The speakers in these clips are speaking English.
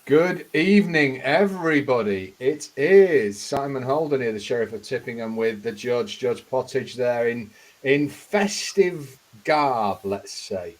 Good evening, everybody. It is Simon Holden here, the Sheriff of Tippingham, with the Judge Pottage there in festive garb, let's say.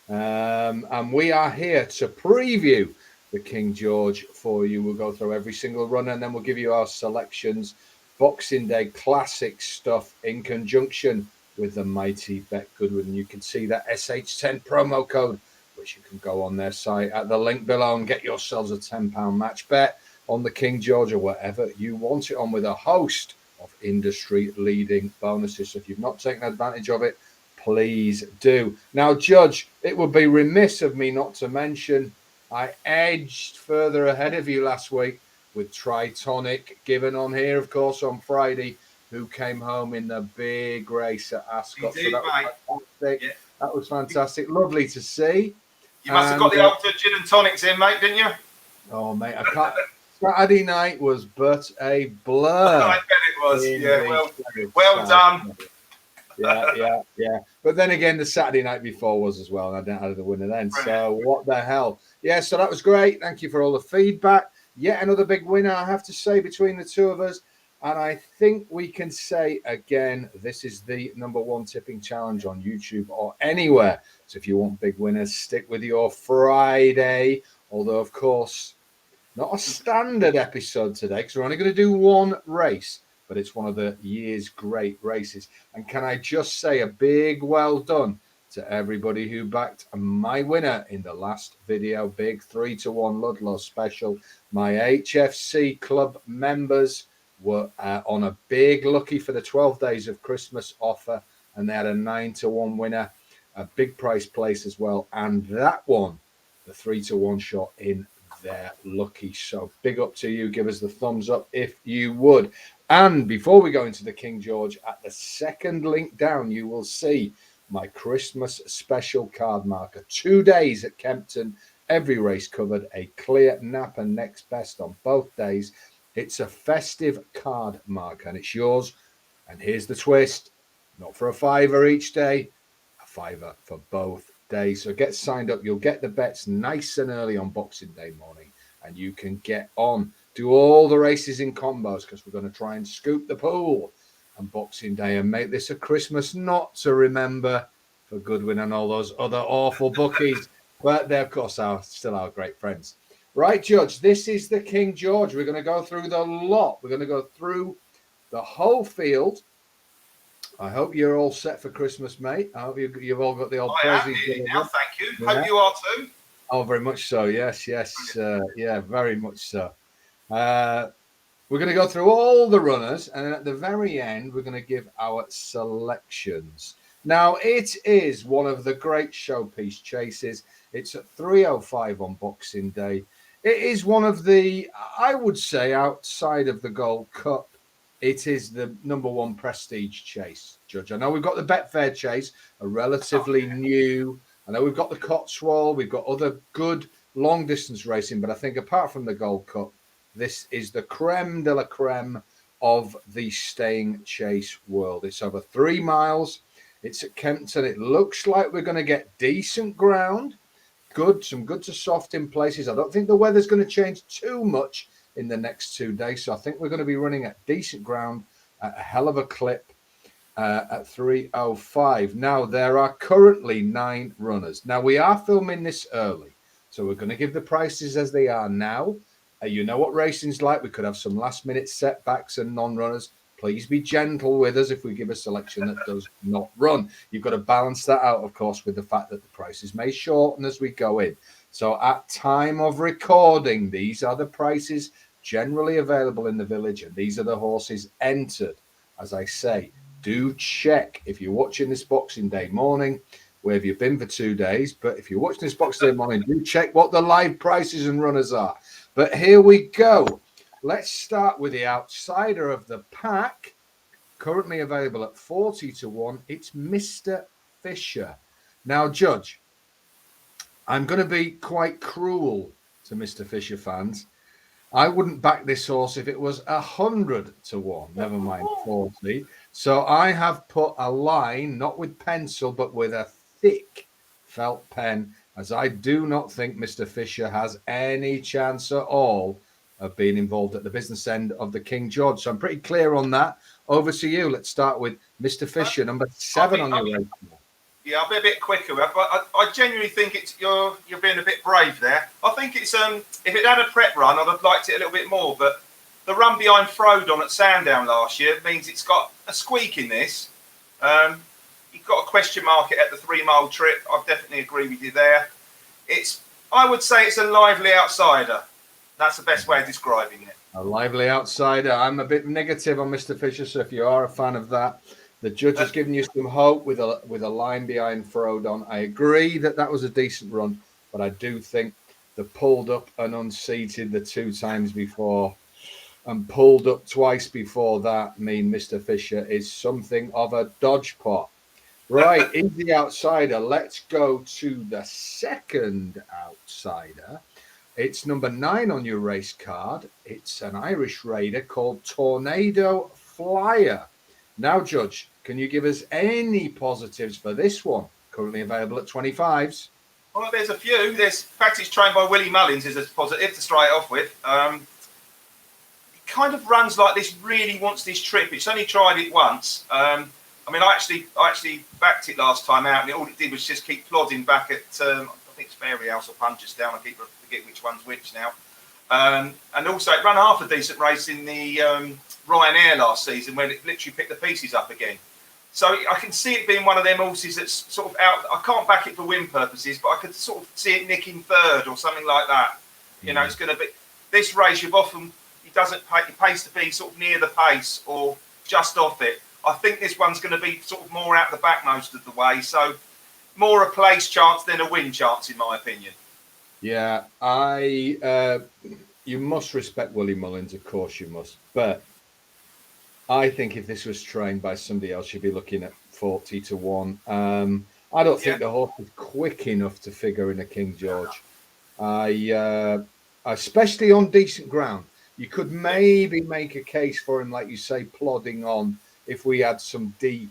And we are here to preview the King George for you. We'll go through every single run and then we'll give you our selections. Boxing Day classic stuff in conjunction with the mighty Bet Goodwin. You can see that SH10 promo code, which you can go on their site at the link below and get yourselves a £10 match bet on the King George or whatever you want it on, with a host of industry-leading bonuses. So if you've not taken advantage of it, please do. Now, Judge, it would be remiss of me not to mention I edged further ahead of you last week with Tritonic, given on here, of course, on Friday, who came home in the big race at Ascot. Indeed, so that was fantastic. Yeah. That was fantastic. Lovely to see. You must have got the AUTHOUR gin and tonics in, mate, didn't you? Oh, mate, I can't. Saturday night was but a blur. I bet it was. Yeah, well done. Yeah. But then again, the Saturday night before was as well, and I didn't have the winner then. Brilliant. So what the hell? Yeah, so that was great. Thank you for all the feedback. Yet another big winner, I have to say, between the two of us. And I think we can say again, this is the #1 tipping challenge on YouTube or anywhere. So if you want big winners, stick with your Friday. Although, of course, not a standard episode today because we're only going to do one race, but it's one of the year's great races. And can I just say a big well done to everybody who backed my winner in the last video, big 3-1 Ludlow special. My HFC club members were on a big lucky for the 12 days of Christmas offer, and they had a 9-1 winner, a big price place as well, and that one, the 3-1 shot in their lucky. So big up to you. Give us the thumbs up if you would. And before we go into the King George, at the second link down, you will see my Christmas special card marker. 2 days at Kempton, every race covered, a clear nap and next best on both days. It's a festive card marker and it's yours. And here's the twist, not for a £5 each day, a £5 for both days. So get signed up. You'll get the bets nice and early on Boxing Day morning, and you can get on, do all the races in combos, because we're going to try and scoop the pool on Boxing Day and make this a Christmas not to remember for Goodwin and all those other awful bookies. But they're, of course, still our great friends. Right, Judge, this is the King George. We're going to go through the lot. We're going to go through the whole field. I hope you're all set for Christmas, mate. I hope you've all got the old presents. Now, thank you. Yeah. Hope you are too. Oh, very much so. Yes. Yeah, very much so. We're going to go through all the runners, and at the very end, we're going to give our selections. Now, it is one of the great showpiece chases. It's at 3:05 on Boxing Day. It is one of the, I would say, outside of the Gold Cup, it is the #1 prestige chase, Judge. I know we've got the Betfair chase, a relatively new. I know we've got the Cotswold. We've got other good long-distance racing, but I think apart from the Gold Cup, this is the creme de la creme of the staying chase world. It's over 3 miles. It's at Kempton. It looks like we're going to get decent ground. Some good to soft in places. I don't think the weather's going to change too much in the next 2 days. So I think we're going to be running at decent ground at a hell of a clip at 3:05. Now, there are currently 9 runners. Now, we are filming this early, so we're going to give the prices as they are now. You know what racing's like. We could have some last-minute setbacks and non-runners. Please be gentle with us if we give a selection that does not run. You've got to balance that out, of course, with the fact that the prices may shorten as we go in. So at time of recording, these are the prices generally available in the village, and these are the horses entered. As I say, do check if you're watching this Boxing Day morning, where have you been for 2 days? But if you're watching this Boxing Day morning, do check what the live prices and runners are. But here we go. Let's start with the outsider of the pack, currently available at 40-1. It's Mr. Fisher. Now, Judge, I'm going to be quite cruel to Mr. Fisher fans. I wouldn't back this horse if it was 100-1, never mind 40. So I have put a line, not with pencil, but with a thick felt pen, as I do not think Mr. Fisher has any chance at all of being involved at the business end of the King George. So I'm pretty clear on that. Over to you. Let's start with Mr. Fisher, number 7 on your race. Yeah, I'll be a bit quicker, but I genuinely think it's you're being a bit brave there. I think it's if it had a prep run, I'd have liked it a little bit more. But the run behind Frodon at Sandown last year means it's got a squeak in this. You've got a question mark at the 3 mile trip. I definitely agree with you there. I would say it's a lively outsider. That's the best way of describing it. A lively outsider. I'm a bit negative on Mr. Fisher, so if you are a fan of that, the judge has given you some hope with a line behind Frodon. I agree that was a decent run, but I do think the pulled up and unseated the 2 times before and pulled up twice before that mean Mr. Fisher is something of a dodge pot. Right, in the outsider, let's go to the second outsider. It's number 9 on your race card. It's an Irish raider called Tornado Flyer. Now, Judge, can you give us any positives for this one? Currently available at 25s. Well, there's a few. In fact, it's trained by Willie Mullins is a positive to start off with. He kind of runs like this, really wants this trip. It's only tried it once. I mean, I actually backed it last time out, and all it did was just keep plodding back at, I think it's Fairy House or Punchestown. I forget which one's which now. And also, it ran half a decent race in the Ryanair last season when it literally picked the pieces up again. So I can see it being one of them horses that's sort of out. I can't back it for win purposes, but I could sort of see it nicking 3rd or something like that. You know, it's going to be this race. You've often it pays to be sort of near the pace or just off it. I think this one's going to be sort of more out the back most of the way. So more a place chance than a win chance, in my opinion. Yeah, you must respect Willie Mullins, of course you must. But I think if this was trained by somebody else, you'd be looking at 40 to 1. I don't think the horse is quick enough to figure in a King George. Especially on decent ground. You could maybe make a case for him, like you say, plodding on, if we had some deep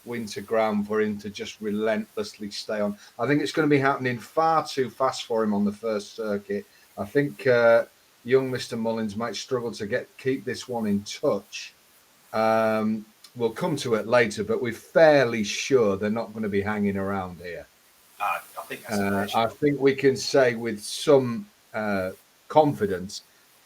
winter ground for him to just relentlessly stay on. I think it's going to be happening far too fast for him on the first circuit. I think young Mr. Mullins might struggle to keep this one in touch. We'll come to it later, but we're fairly sure they're not going to be hanging around here. I think we can say with some confidence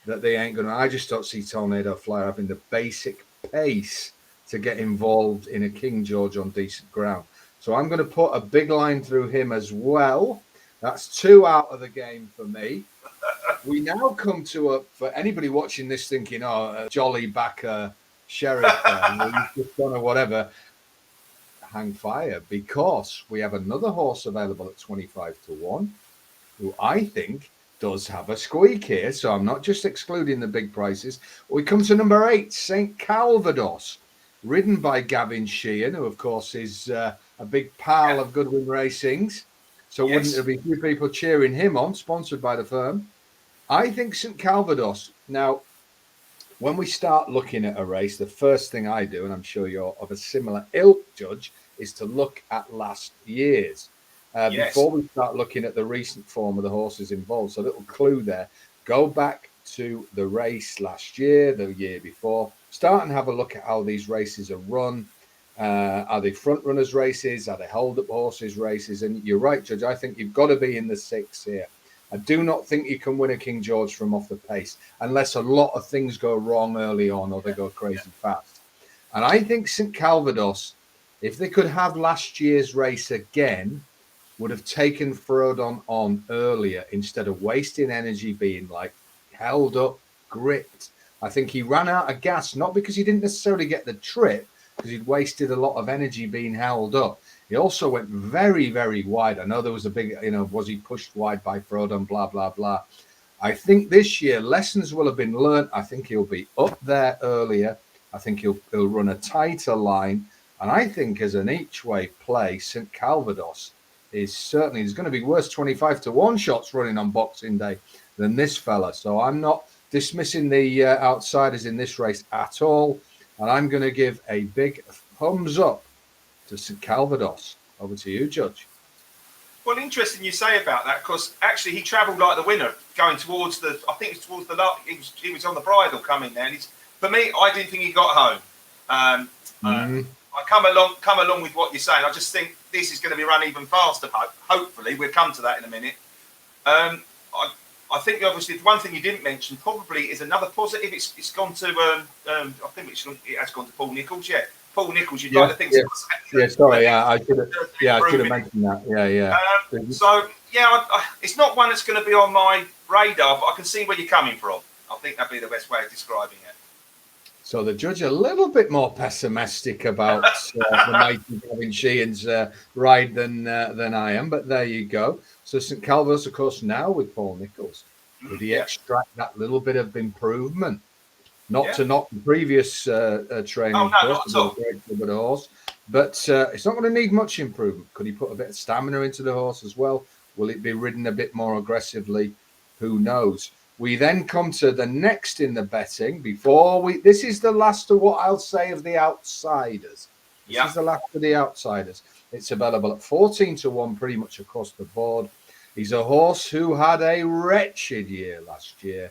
that they ain't going to. I just don't see Tornado Flyer having the basic pace to get involved in a King George on decent ground. So I'm going to put a big line through him as well. That's 2 out of the game for me. We now come to for anybody watching this thinking, a jolly backer sheriff just done or whatever, hang fire, because we have another horse available at 25 to 1 who I think does have a squeak here. So I'm not just excluding the big prices. We come to number 8, St. Calvados, ridden by Gavin Sheehan, who of course is a big pal of Goodwin Racing's. So wouldn't there be a few people cheering him on, sponsored by the firm? I think St. Calvados. Now, when we start looking at a race, the first thing I do, and I'm sure you're of a similar ilk, Judge, is to look at last year's. Before we start looking at the recent form of the horses involved. So a little clue there. Go back to the race last year, the year before. Start and have a look at how these races are run. Are they front runners races? Are they hold up horses races? And you're right, Judge. I think you've got to be in the 6 here. I do not think you can win a King George from off the pace unless a lot of things go wrong early on or they go crazy fast. And I think St. Calvados, if they could have last year's race again, would have taken Frodon on earlier instead of wasting energy being like held up, gripped. I think he ran out of gas, not because he didn't necessarily get the trip, because he'd wasted a lot of energy being held up. He also went very, very wide. I know there was a big, was he pushed wide by Frodon, blah, blah, blah. I think this year lessons will have been learnt. I think he'll be up there earlier. I think he'll run a tighter line. And I think as an each-way play, St. Calvados is certainly, there's going to be worse 25 to 1 shots running on Boxing Day than this fella. So I'm not dismissing the outsiders in this race at all. And I'm going to give a big thumbs up to St. Calvados. Over to you, Judge. Well, interesting you say about that, because actually he travelled like the winner, going towards the. I think it's towards the last. He was on the bridle coming there. And for me, I didn't think he got home. I come along with what you're saying. I just think this is going to be run even faster. Hopefully, we'll come to that in a minute. I think obviously the one thing you didn't mention probably is another positive. It's gone to. I think it has gone to Paul Nicholls. Yeah, Paul Nicholls. You'd like to think. Sorry. I should have mentioned that. Yeah. So yeah, it's not one that's going to be on my radar, but I can see where you're coming from. I think that'd be the best way of describing it. So the judge a little bit more pessimistic about the mighty Gavin Sheehan's ride than I am, but there you go. So St Calvados, of course, now with Paul Nicholls, did he extract that little bit of improvement? Not to knock the previous training, of course, not at all. Horse, but it's not going to need much improvement. Could he put a bit of stamina into the horse as well? Will it be ridden a bit more aggressively? Who knows? We then come to the next in the betting. This is the last of what I'll say of the outsiders. This is the last of the outsiders. It's available at 14-1, pretty much across the board. He's a horse who had a wretched year last year,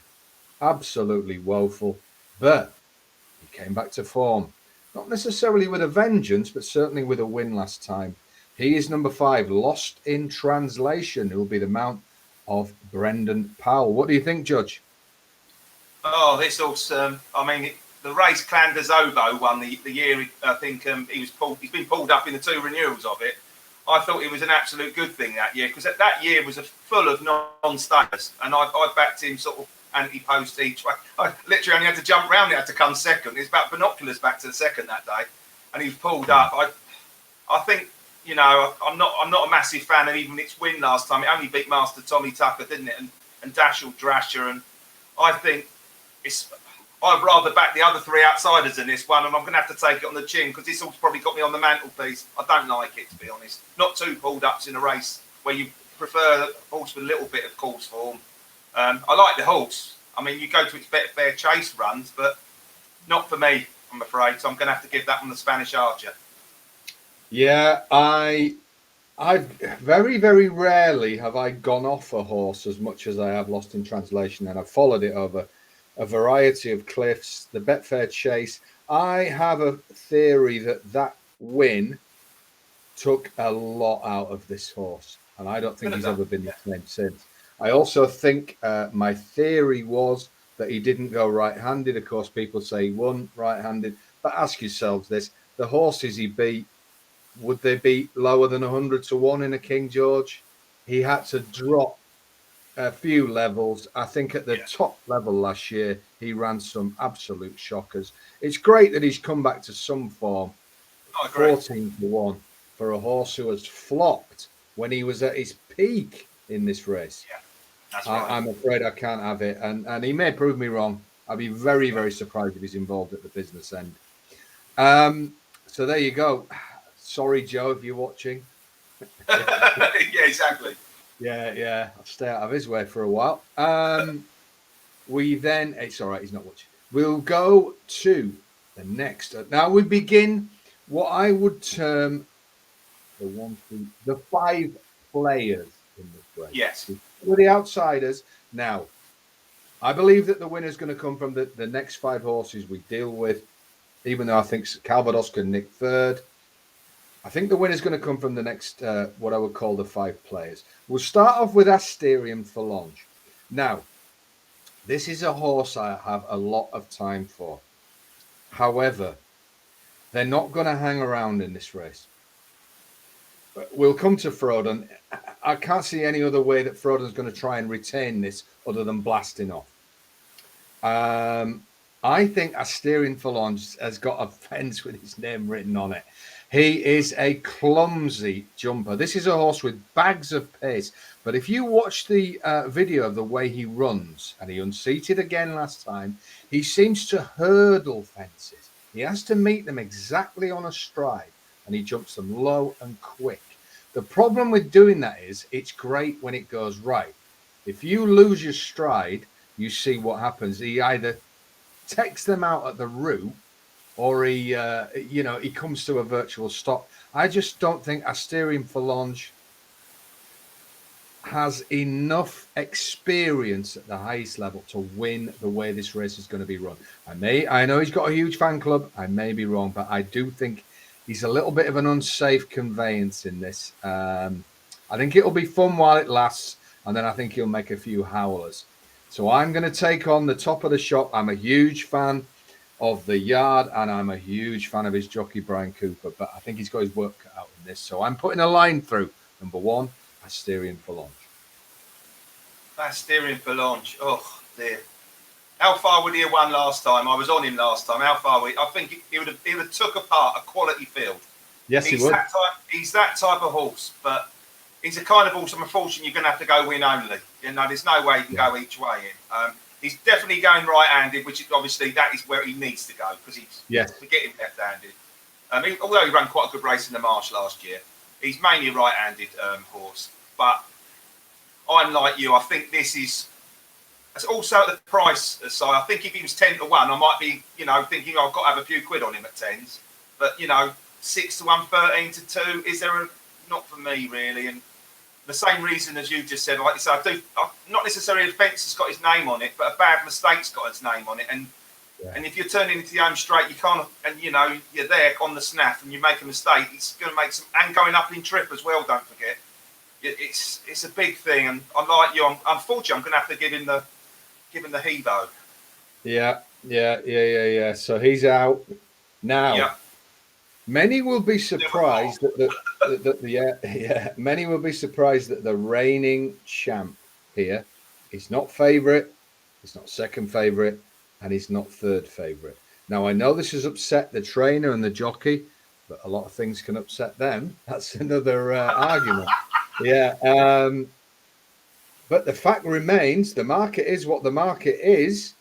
absolutely woeful, but he came back to form. Not necessarily with a vengeance, but certainly with a win last time. He is number 5, Lost in Translation, who will be the mount of Brendan Powell. What do you think, Judge? Oh, this also. I mean, the race Clanders Ovo won the year. I think he's been pulled up in the 2 renewals of it. I thought it was an absolute good thing that year, because that year was full of non-stayers, and I backed him sort of anti-post each way. I literally only had to jump round. It had to come second. It's about binoculars back to the second that day, and he was pulled up. I think. You know, I'm not a massive fan of even its win last time. It only beat Master Tommy Tucker, didn't it? And Dashel Drasher. And I think I'd rather back the other 3 outsiders in this one, and I'm going to have to take it on the chin, because this all's probably got me on the mantelpiece. I don't like it, to be honest. Not 2 pulled ups in a race where you prefer a horse with a little bit of course form. I like the horse. I mean, you go to its Betfair Chase runs, but not for me, I'm afraid. So I'm going to have to give that one the Spanish Archer. Yeah, I very, very rarely have I gone off a horse as much as I have Lost in Translation, and I've followed it over a variety of cliffs, the Betfair Chase. I have a theory that win took a lot out of this horse, and I don't think he's ever been the same since. I also think my theory was that he didn't go right-handed. Of course, people say he won right-handed, but ask yourselves this: the horses he beat, would they be lower than 100-1 in a King George? He had to drop a few levels. I think at the top level last year, he ran some absolute shockers. It's great that he's come back to some form. 14-1 for a horse who has flopped when he was at his peak in this race. Yeah, that's right. I'm afraid I can't have it. And he may prove me wrong. I'd be very, very surprised if he's involved at the business end. So there you go. Sorry, Joe, if you're watching. Yeah, exactly. Yeah. I'll stay out of his way for a while. We then, it's all right, he's not watching. We'll go to the next. Now we begin what I would term the 5 players in this race. Yes. With the outsiders. Now, I believe that the winner is going to come from the next 5 horses we deal with, even though I think Calvados can nick 3rd. I think the winner is going to come from the next, what I would call the 5 players. We'll start off with Asterion Forlonge. Now, this is a horse I have a lot of time for. However, they're not going to hang around in this race. We'll come to Froden. I can't see any other way that Froden's going to try and retain this other than blasting off. I think Asterion Forlonge has got a fence with his name written on it. He is a clumsy jumper. This is a horse with bags of pace. But if you watch the video of the way he runs, and he unseated again last time, he seems to hurdle fences. He has to meet them exactly on a stride, and he jumps them low and quick. The problem with doing that is it's great when it goes right. If you lose your stride, you see what happens. He either takes them out at the root, or he comes to a virtual stop. I just don't think Asterion Forlonge has enough experience at the highest level to win the way this race is going to be run. I know he's got a huge fan club. I may be wrong, but I do think he's a little bit of an unsafe conveyance in this. I think it'll be fun while it lasts, and then I think he'll make a few howlers. So I'm going to take on the top of the shop. I'm a huge fan of the yard, and I'm a huge fan of his jockey, Brian Cooper, but I think he's got his work cut out in this. So I'm putting a line through. Number 1, Asterion for launch. Asterion for launch. Oh, dear. How far would he have won last time? I was on him last time. How far would he? I think he would have took apart a quality field. Yes, he would. He's that type of horse, but he's a kind of horse, I'm unfortunately, you're going to have to go win only. You know, there's no way you can go each way in. He's definitely going right-handed, which is obviously that is where he needs to go because he's forgetting left-handed. Although he ran quite a good race in the Marsh last year, he's mainly a right-handed horse. But I'm like you. I think this is. It's also at the price side. I think if he was 10 to 1, I might be, thinking I've got to have a few quid on him at 10s. But 6 to 1, 13 to 2. Is there a not for me really? And the same reason as you just said, like you said, not necessarily a fence has got his name on it, but a bad mistake's got his name on it. And if you're turning into the home straight, you can't, and you're there on the snaff and you make a mistake, it's going to make some, and going up in trip as well, don't forget. It's a big thing, and I'm like you, unfortunately, I'm going to have to give him the Hebo. Yeah. So he's out now. Yeah. Many will be surprised many will be surprised that the reigning champ here is not favourite, he's not second favourite, and he's not third favourite. Now I know this has upset the trainer and the jockey, but a lot of things can upset them. That's another argument. But the fact remains, the market is what the market is,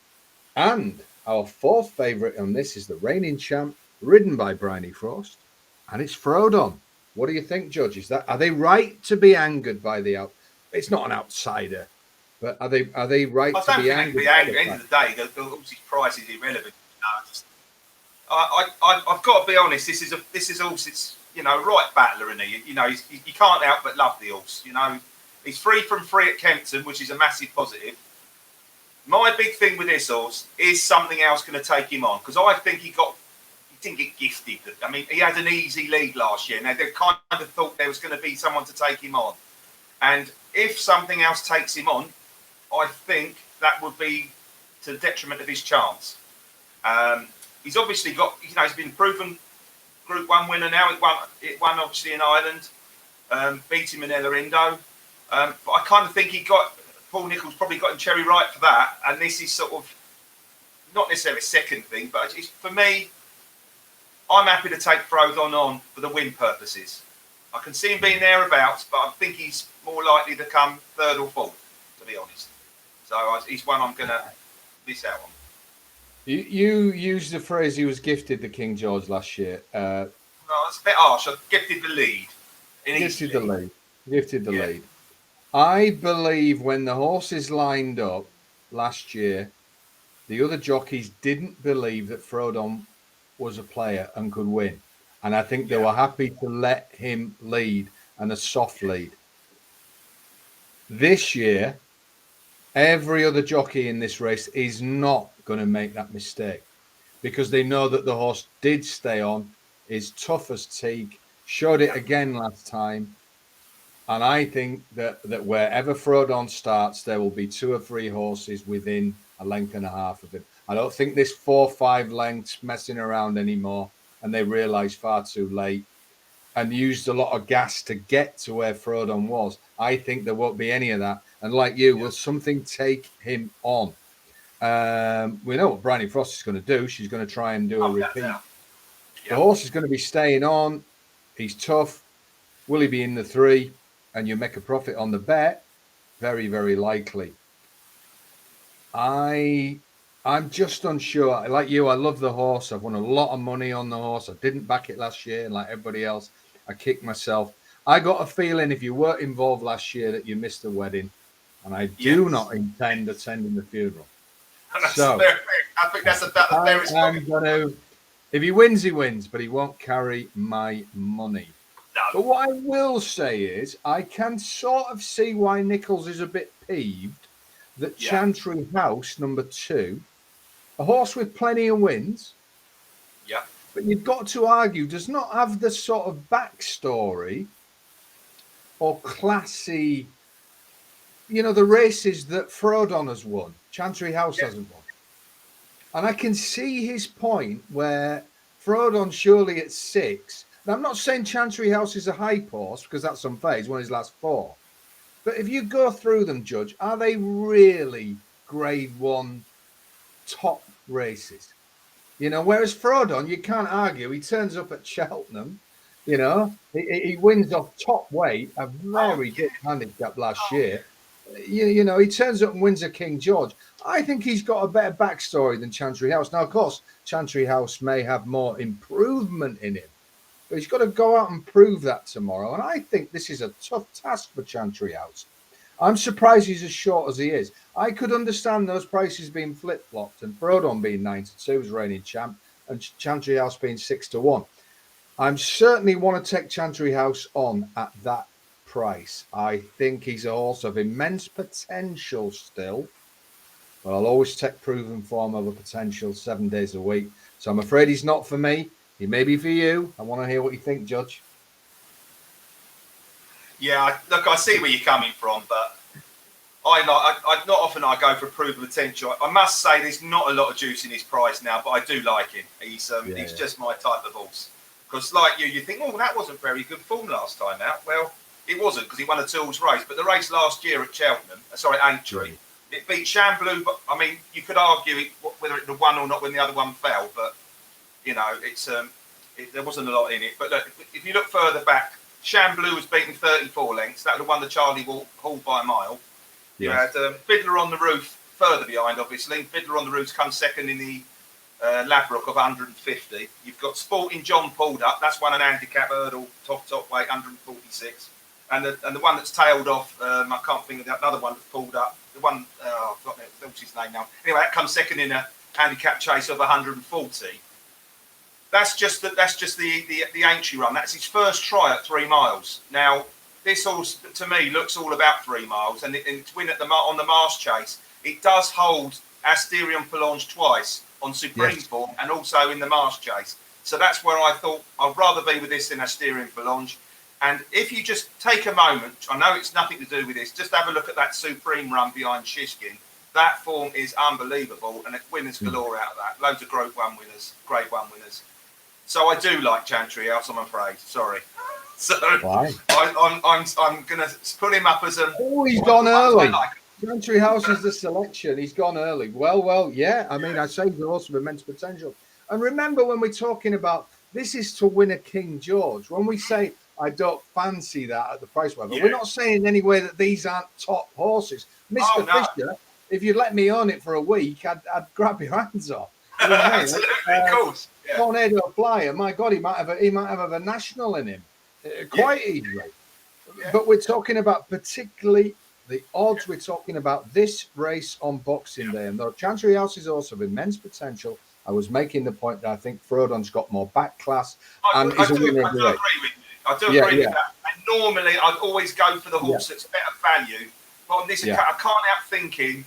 and our fourth favourite on this is the reigning champ, ridden by Briony Frost, and it's Frodon. What do you think, Judge? Are they right to be angered by the It's not an outsider, but are they right to be angered? At the end of the day, the price is irrelevant. I've got to be honest. This is horse. It's right battler, isn't he? You can't help but love the horse. He's free from free at Kempton, which is a massive positive. My big thing with this horse is something else going to take him on, because I think he didn't get gifted. I mean, he had an easy lead last year. Now, they kind of thought there was going to be someone to take him on. And if something else takes him on, I think that would be to the detriment of his chance. He's obviously got, he's been proven Group 1 winner now. It won obviously in Ireland, beat him in Elorindo. But I kind of think Paul Nicholls probably got him cherry right for that. And this is sort of, not necessarily a second thing, but for me, I'm happy to take Frodon on for the win purposes. I can see him being thereabouts, but I think he's more likely to come third or fourth, to be honest. So he's one I'm going to miss out on. You used the phrase he was gifted the King George last year. No, it's a bit harsh. I gifted the lead. Gifted the lead. I believe when the horses lined up last year, the other jockeys didn't believe that Frodon was a player and could win. And I think they were happy to let him lead, and a soft lead. This year, every other jockey in this race is not going to make that mistake, because they know that the horse did stay on, is tough as teak, showed it again last time. And I think that wherever Frodon starts, there will be 2 or 3 horses within a length and a half of him. I don't think this 4 or 5 lengths messing around anymore, and they realised far too late and used a lot of gas to get to where Frodon was. I think there won't be any of that. And like you, will something take him on? We know what Briony Frost is going to do. She's going to try and do a repeat. The horse is going to be staying on. He's tough. Will he be in the 3? And you make a profit on the bet? Very, very likely. I'm just unsure. Like you, I love the horse. I've won a lot of money on the horse. I didn't back it last year, and like everybody else, I kicked myself. I got a feeling if you weren't involved last year that you missed the wedding, and I do not intend attending the funeral. So I think that's about the fairest. If he wins, he wins, but he won't carry my money. But what I will say is, I can sort of see why Nichols is a bit peeved that Chantry House, number 2, a horse with plenty of wins, but you've got to argue, does not have the sort of backstory or classy, the races that Frodon has won. Chantry House hasn't won. And I can see his point where Frodon surely at 6. Now, I'm not saying Chantry House is a high horse because that's unfair. He's won his last 4. But if you go through them, Judge, are they really grade 1 top races? Whereas Frodon, you can't argue. He turns up at Cheltenham, he wins off top weight, a very good handicap last year. He turns up and wins a King George. I think he's got a better backstory than Chantry House. Now, of course, Chantry House may have more improvement in him, but he's got to go out and prove that tomorrow. And I think this is a tough task for Chantry House. I'm surprised he's as short as he is. I could understand those prices being flip-flopped and Frodon being 9-2 as reigning champ and Chantry House being 6-1. I certainly want to take Chantry House on at that price. I think he's a horse of immense potential still, but I'll always take proven form over potential 7 days a week. So I'm afraid he's not for me. He may be for you. I want to hear what you think, Judge. Yeah, look, I see where you're coming from, but I not often I go for proven potential. I must say there's not a lot of juice in his price now, but I do like him. He's just my type of horse. Because like you think, oh, that wasn't very good form last time out. Well, it wasn't because he won a tools race. But the race last year at Cheltenham, Aintree, it beat Chamblou. But I mean, you could argue whether it had won or not when the other one fell. But there wasn't a lot in it. But look, if you look further back, Chamblou was beaten 34 lengths. That would have won the Charlie Hall by a mile. You had Fiddler on the Roof further behind, obviously. Fiddler on the Roof's come second in the Ladbroke of 150. You've got Sporting John pulled up. That's won an handicap hurdle, top weight, 146. And the one that's tailed off, I can't think of the other one that's pulled up. The one, I've forgotten what's his name now. Anyway, that comes second in a handicap chase of 140. That's just the Aintree run. That's his first try at 3 miles. Now, this horse, to me, looks all about 3 miles. And to win on the Marsh Chase, it does hold Asterion Phalange twice on Supreme form and also in the Marsh Chase. So that's where I thought I'd rather be with this than Asterion Phalange. And if you just take a moment, I know it's nothing to do with this, just have a look at that Supreme run behind Shishkin. That form is unbelievable, and winners galore out of that. Loads of Grade 1 winners. So I do like Chantry House, I'm afraid. Sorry. So why? I'm going to put him up as a... Oh, he's gone early. Chantry House is the selection. He's gone early. Well, yeah. I mean, I say he's also immense potential. And remember, when we're talking about this is to win a King George, when we say I don't fancy that at the price level, we're not saying anyway that these aren't top horses. Mr. Fisher, if you'd let me own it for a week, I'd grab your hands off. You know what I mean? Absolutely, of course. Tornado Flyer, my God, he might have a national in him quite easily. Yeah. But we're talking about particularly the odds. We're talking about this race on Boxing Day, and though Chantry House is also of immense potential, I was making the point that I think Frodon's got more back class and is a winner of the race. I do agree with that. And normally, I'd always go for the horse that's better value. But on this account, I can't help thinking,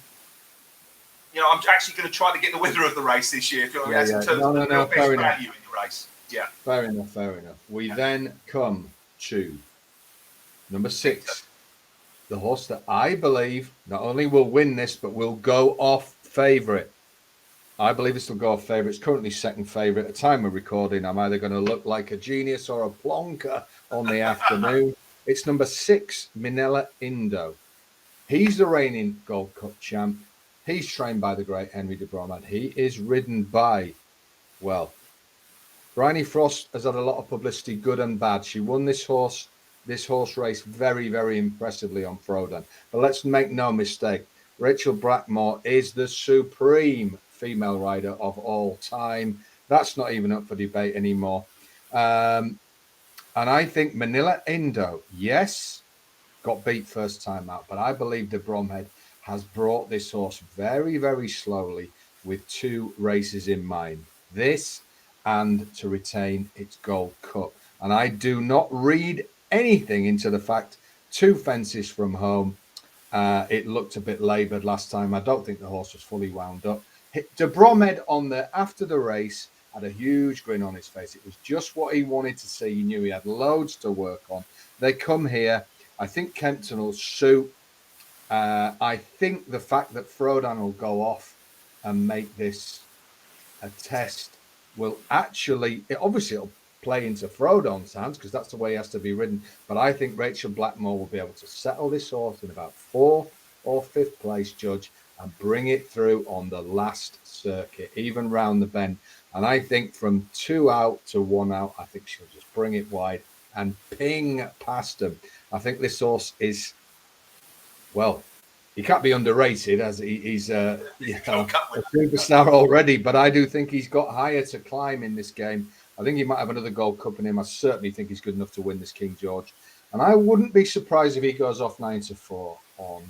I'm actually going to try to get the winner of the race this year. In terms of the best value in the race. Yeah. Fair enough. We then come to number 6. The horse that I believe not only will win this, but will go off favourite. I believe this will go off favourite. It's currently second favourite. At the time of recording, I'm either going to look like a genius or a plonker on the afternoon. It's number 6, Minella Indo. He's the reigning Gold Cup champ. He's trained by the great Henry de Bromhead. He is ridden by, Briony Frost has had a lot of publicity, good and bad. She won this horse race very, very impressively on Frodon. But let's make no mistake, Rachel Blackmore is the supreme female rider of all time. That's not even up for debate anymore. And I think Minella Indo, got beat first time out, but I believe de Bromhead has brought this horse very, very slowly with 2 races in mind. This and to retain its Gold Cup. and I do not read anything into the fact 2 fences from home. It looked a bit laboured last time. I don't think the horse was fully wound up. De Bromhead after the race had a huge grin on his face. It was just what he wanted to see. He knew he had loads to work on. They come here. I think Kempton will suit. I think the fact that Frodan will go off and make this a test will actually, obviously it'll play into Frodan's hands because that's the way he has to be ridden. But I think Rachel Blackmore will be able to settle this horse in about 4th or 5th place, Judge, and bring it through on the last circuit, even round the bend. And I think from 2 out to 1 out, I think she'll just bring it wide and ping past him. I think this horse is, well, he can't be underrated as he's a superstar already, but I do think he's got higher to climb in this game. I think he might have another Gold Cup in him. I certainly think he's good enough to win this King George. And I wouldn't be surprised if he goes off 9-4 on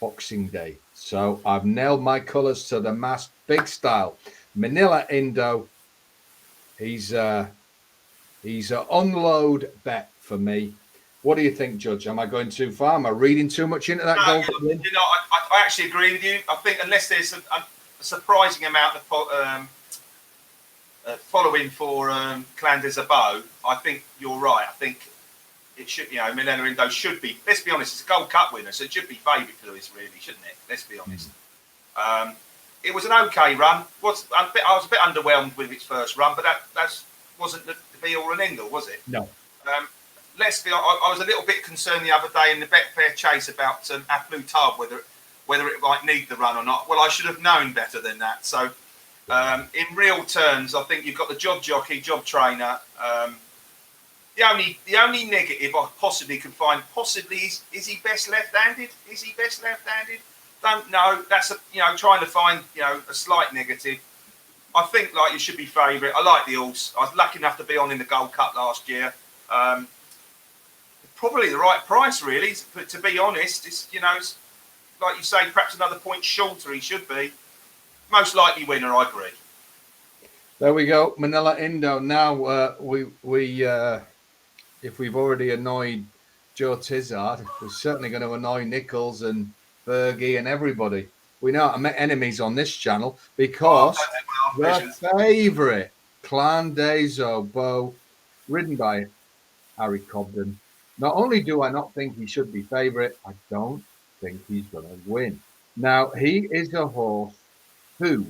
Boxing Day. So I've nailed my colours to the mast, big style. Manila Indo, he's an unload bet for me. What do you think, Judge? Am I going too far? Am I reading too much into that goal? I actually agree with you. I think unless there's a surprising amount of following for Clan des Abots, I think you're right. I think it should, Manila Indo should be, let's be honest, it's a Gold Cup winner, so it should be favourite for this, really, shouldn't it? Let's be honest. It was an okay run. I was a bit underwhelmed with its first run, but that wasn't the be all and end all, was it? No. Let's be. I was a little bit concerned the other day in the Betfair Chase about Aplu Tub, whether it might need the run or not. Well, I should have known better than that. So, in real terms, I think you've got the job jockey, job trainer. The only negative I possibly can find, is he best left-handed? Is he best left-handed? Don't know. That's trying to find a slight negative. I think you should be favourite. I like the horse. I was lucky enough to be on in the Gold Cup last year. Probably the right price, really. But to be honest, it's like you say, perhaps another point shorter. He should be most likely winner. I agree. There we go, Manila Indo. Now we if we've already annoyed Joe Tizard, we're certainly going to annoy Nichols and Fergie and everybody. We know I'm enemies on this channel because the favourite Clan des Abots, ridden by Harry Cobden. Not only do I not think he should be favourite, I don't think he's going to win. Now, he is a horse who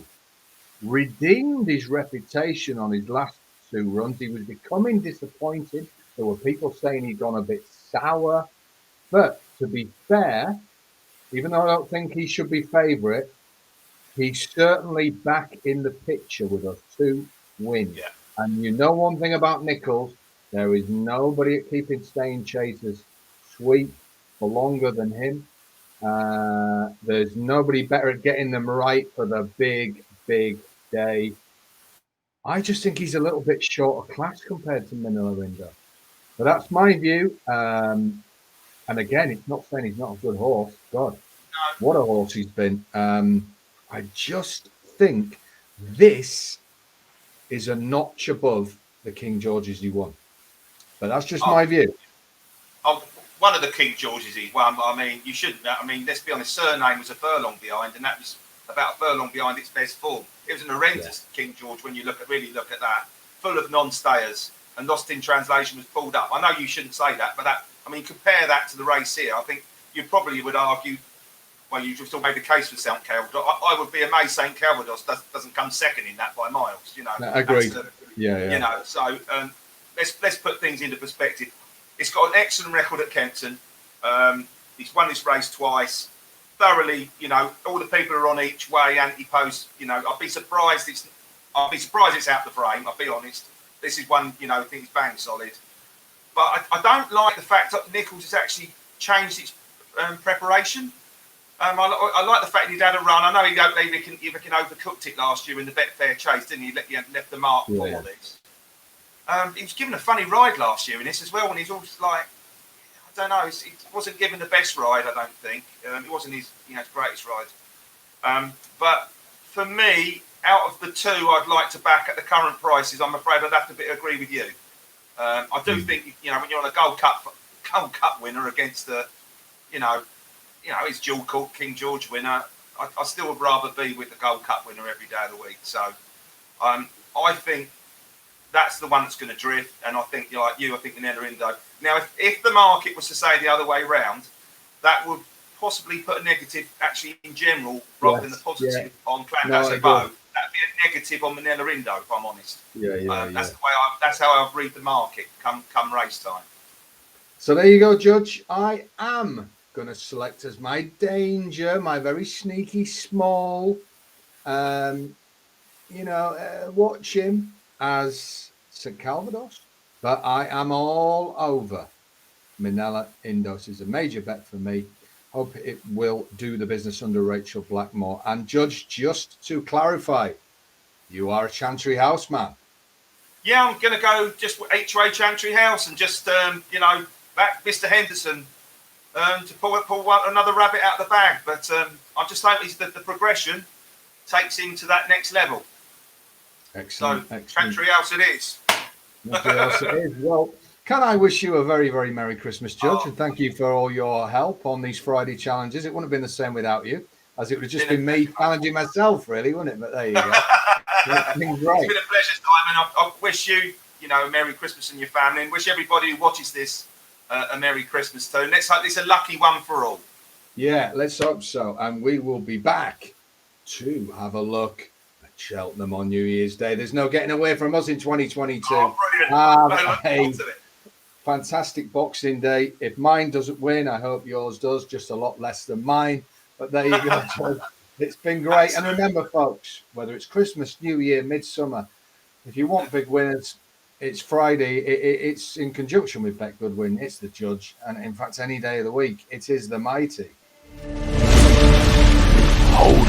redeemed his reputation on his last 2 runs. He was becoming disappointed. There were people saying he'd gone a bit sour. But to be fair, even though I don't think he should be favourite, he's certainly back in the picture with us 2 wins. Yeah. And one thing about Nichols, there is nobody at keeping staying chasers sweet for longer than him. There's nobody better at getting them right for the big, big day. I just think he's a little bit short of class compared to Manila Indo. But that's my view. And again, it's not saying he's not a good horse. God, what a horse he's been. I just think this is a notch above the King George's he won. But that's just my view. One of the King George's he won. I mean, you shouldn't. I mean, let's be honest. Surname was a furlong behind, and that was about a furlong behind its best form. It was an horrendous King George when you really look at that. Full of non-stayers and Lost in Translation was pulled up. I know you shouldn't say that, but compare that to the race here. I think you probably would argue. Well, you just all made the case for St. Calvados. I would be amazed St. Calvados doesn't come second in that by miles. I agree. Yeah. So let's put things into perspective. It's got an excellent record at Kempton. He's won this race twice. Thoroughly, all the people are on each way, anti-post. I'd be surprised it's out the frame. I'll be honest. This is one, I think it's bang solid. But I don't like the fact that Nichols has actually changed its preparation. I like the fact he'd had a run. I know he overcooked it last year in the Betfair Chase, didn't he? He left the mark for this. He was given a funny ride last year in this as well, and he's always like, I don't know, he wasn't given the best ride, I don't think. It wasn't his greatest ride. But for me, out of the 2 I'd like to back at the current prices, I'm afraid I'd have to agree with you. I do think, you know, when you're on a Gold Cup winner against the, you know, his dual court King George winner, I still would rather be with the Gold Cup winner every day of the week. So I think that's the one that's going to drift. And I think, like you, I think the Nelorindo. Now, if the market was to say the other way round, that would possibly put a negative, actually, in general, rather than the positive on Calvados Bow. That'd be a negative on the Nelorindo, if I'm honest. That's the way that's how I read the market come race time. So there you go, Judge. I am going to select as my danger, my very sneaky small, watch him as St. Calvados. But I am all over Minella Indos. Is a major bet for me. Hope it will do the business under Rachel Blackmore. And Judge, just to clarify, you are a Chantry House man. Yeah, I'm going to go just HOA Chantry House and just, back Mr. Henderson to pull another rabbit out of the bag. But I just hope the progression takes him to that next level. Excellent. So, Chantry House it is. Chantry House it is. Well, can I wish you a very, very Merry Christmas, Judge, and thank you for all your help on these Friday challenges. It wouldn't have been the same without you, as it would have just been me challenging myself, really, wouldn't it? But there you go. It's been great. It's been a pleasure, Simon. I wish you, a Merry Christmas and your family, and wish everybody who watches this a Merry Christmas too. Let's hope it's a lucky one for all. Yeah, let's hope so. And we will be back to have a look at Cheltenham on New Year's Day. There's no getting away from us in 2022. Oh, brilliant. Fantastic Boxing Day. If mine doesn't win, I hope yours does, just a lot less than mine. But there you go. It's been great. Absolutely. And remember, folks, whether it's Christmas, New Year, Midsummer, if you want big winners, it's Friday. It's in conjunction with Bet Goodwin. It's the judge. And in fact, any day of the week, it is the mighty. Hold